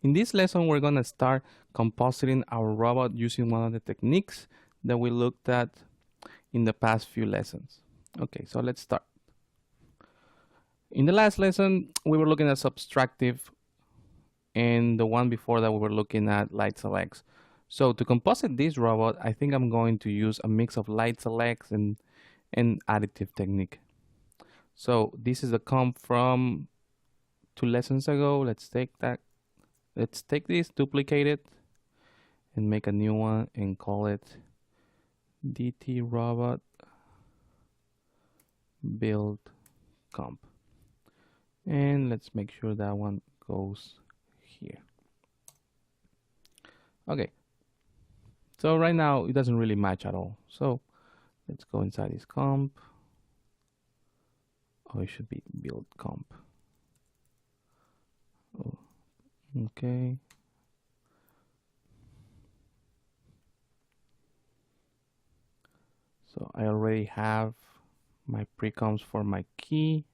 In this lesson, we're going to start compositing our robot using one of the techniques that we looked at in the past few lessons. Okay, so let's start. In the last lesson, we were looking at subtractive, and the one before that we were looking at light selects. So to composite this robot, I think I'm going to use a mix of light selects and additive technique. So this is a comp from 2 lessons ago. Let's take that. Let's take this, duplicate it, and make a new one and call it DT robot build comp. And let's make sure that one goes here. Okay. So right now it doesn't really match at all. So let's go inside this comp. Oh, it should be build comp. Oh, okay. So I already have my pre-comps for my key,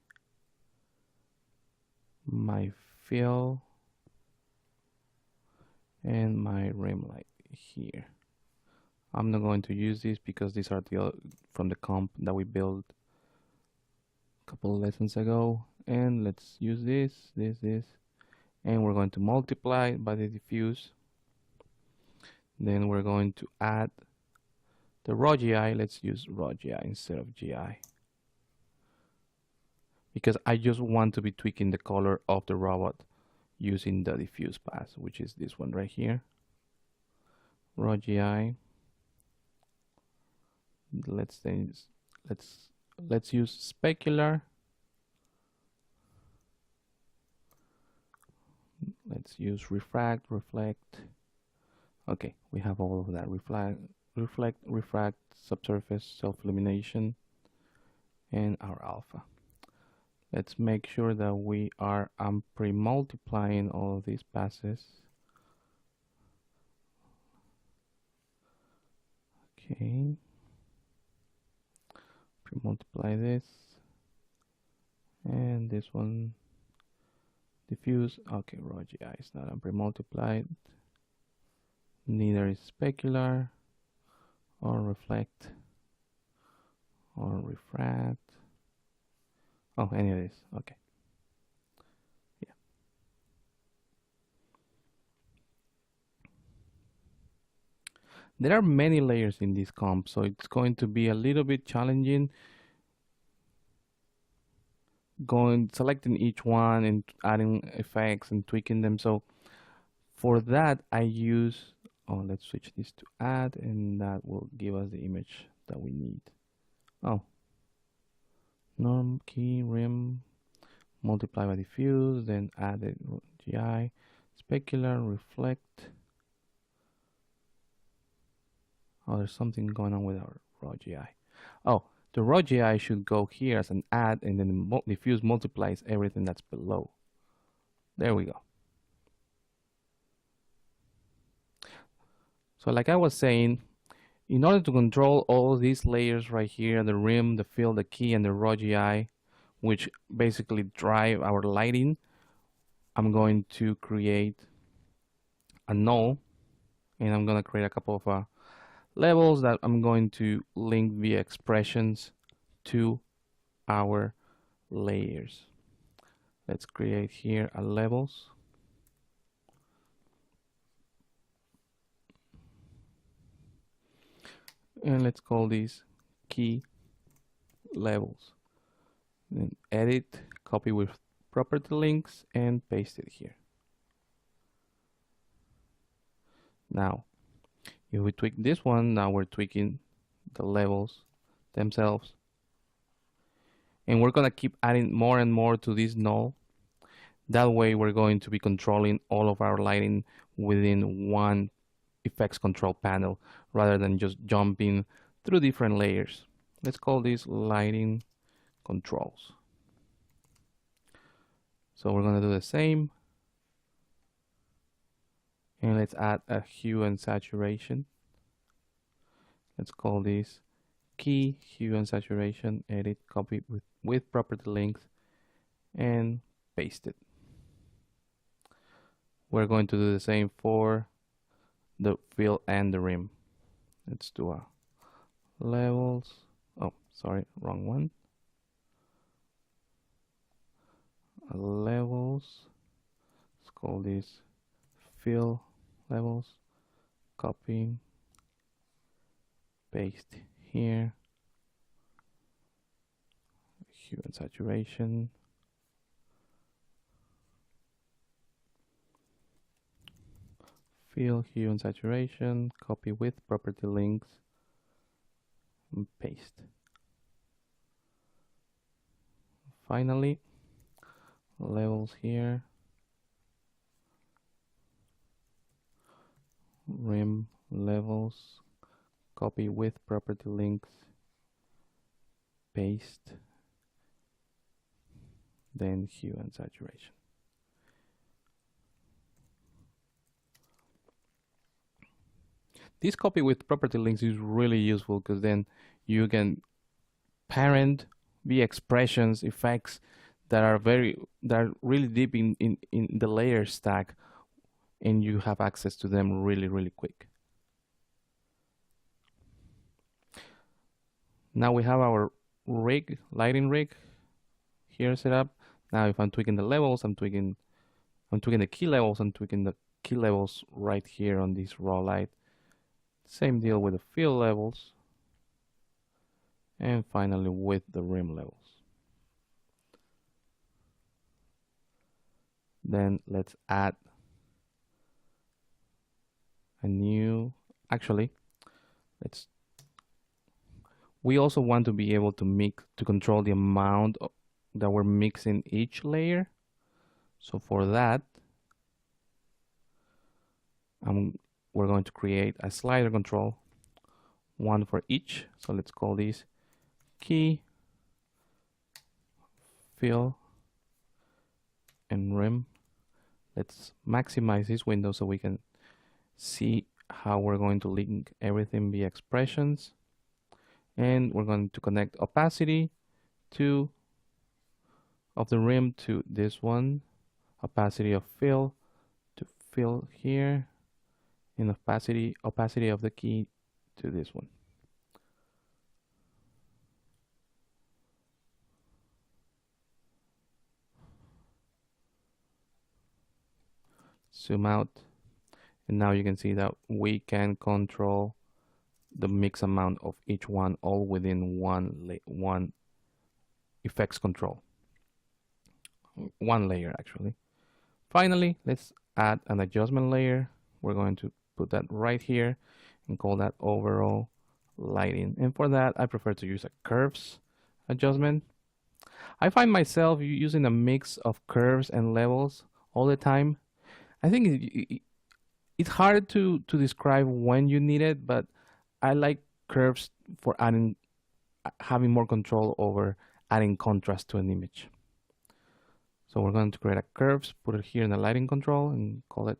my fill, and my rim light here. I'm not going to use these because these are the from the comp that we built a couple of lessons ago. And let's use this, and we're going to multiply by the diffuse. Then we're going to add the raw GI. Let's use raw GI instead of GI because I just want to be tweaking the color of the robot using the diffuse pass, which is this one right here. Raw GI. Let's use specular. Let's use refract, reflect. Okay, we have all of that. Reflect, refract, subsurface, self-illumination, and our alpha. Let's make sure that we are pre-multiplying all of these passes. Okay. Pre-multiply this. And this one. Diffuse. Okay, raw GI is not pre-multiplied. Neither is specular or reflect or refract. Oh, any of this. Okay. Yeah. There are many layers in this comp, so it's going to be a little bit challenging selecting each one and adding effects and tweaking them. So for that, I use, let's switch this to add, and that will give us the image that we need. Oh, norm, key, rim, multiply by diffuse, then add the GI, specular, reflect. Oh, there's something going on with our raw GI. Oh, the raw GI should go here as an add, and then the diffuse multiplies everything that's below. There we go. So like I was saying, in order to control all these layers right here, the rim, the fill, the key, and the raw GI, which basically drive our lighting, I'm going to create a null, and I'm going to create a couple of levels that I'm going to link via expressions to our layers. Let's create here a levels. And let's call these key levels. Then edit, copy with property links, and paste it here. Now, if we tweak this one, now we're tweaking the levels themselves. And we're going to keep adding more and more to this null. That way we're going to be controlling all of our lighting within one effects control panel rather than just jumping through different layers. Let's call this lighting controls. So we're going to do the same. And let's add a hue and saturation. Let's call this key, hue and saturation, edit, copy with property links, and paste it. We're going to do the same for the fill and the rim. Let's do a levels. Oh, sorry, wrong one. Levels. Let's call this fill levels. Copy, paste here. Hue and saturation. Fill, hue and saturation. Copy with property links. And paste. Finally, levels here. Rim levels. Copy with property links. Paste. Then hue and saturation. This copy with property links is really useful because then you can parent the expressions, effects that are really deep in the layer stack, and you have access to them really quick. Now we have our lighting rig here set up. Now if I'm tweaking the levels, I'm tweaking the key levels, I'm tweaking the key levels right here on this raw light. Same deal with the fill levels. And finally with the rim levels. Then let's add a new, we also want to be able to control the amount that we're mixing each layer. So for that, we're going to create a slider control, one for each. So let's call this key, fill, and rim. Let's maximize this window so we can see how we're going to link everything via expressions. And we're going to connect opacity of the rim to this one, opacity of fill to fill here, and opacity of the key to this one. Zoom out, and now you can see that we can control the mix amount of each one, all within one effects control, one layer actually. Finally, let's add an adjustment layer. We're going to put that right here and call that overall lighting. And for that, I prefer to use a curves adjustment. I find myself using a mix of curves and levels all the time. I think it's hard to describe when you need it, but I like curves for having more control over adding contrast to an image. So we're going to create a curves, put it here in the lighting control, and call it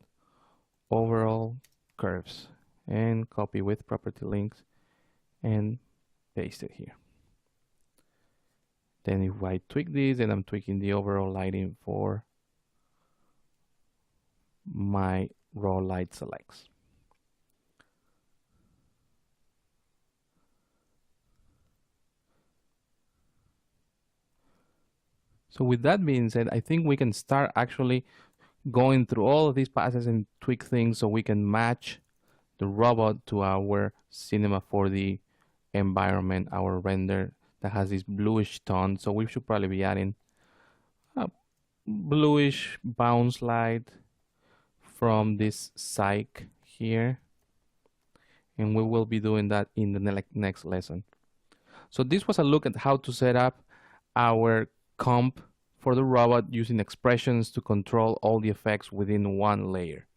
overall curves, and copy with property links and paste it here. Then if I tweak this, then I'm tweaking the overall lighting for my raw light selects. So with that being said, I think we can start actually going through all of these passes and tweak things so we can match the robot to our Cinema 4D environment, our render that has this bluish tone. So we should probably be adding a bluish bounce light from this cyc here. And we will be doing that in the next lesson. So this was a look at how to set up our comp for the robot using expressions to control all the effects within one layer.